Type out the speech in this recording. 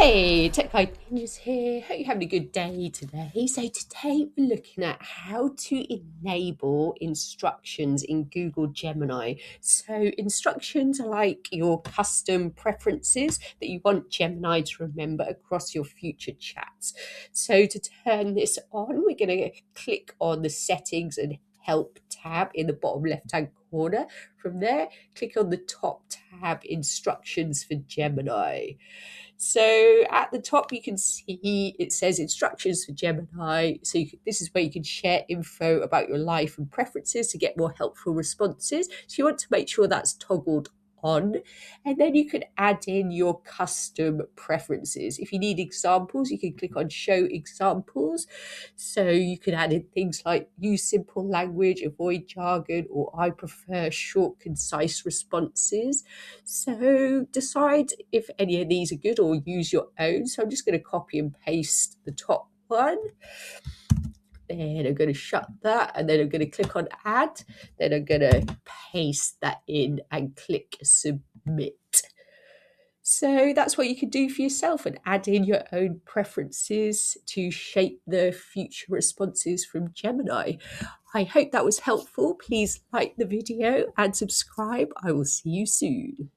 Hey, Tech Guide Ninjas here. Hope you're having a good day today. So today we're looking at how to enable instructions in Google Gemini. So instructions are like your custom preferences that you want Gemini to remember across your future chats. So to turn this on, we're going to click on the settings and help tab in the bottom left-hand corner. From there, click on the top tab, instructions for Gemini. So at the top, you can see it says instructions for Gemini. So this is where you can share info about your life and preferences to get more helpful responses. So you want to make sure that's toggled on, and then you can add in your custom preferences. If you need examples, you can click on show examples. So you can add in things like use simple language, avoid jargon, or I prefer short, concise responses. So decide if any of these are good or use your own. So I'm just going to copy and paste the top one. Then I'm going to shut that, and then I'm going to click on add. Then I'm going to paste that in and click submit. So that's what you can do for yourself and add in your own preferences to shape the future responses from Gemini. I hope that was helpful. Please like the video and subscribe. I will see you soon.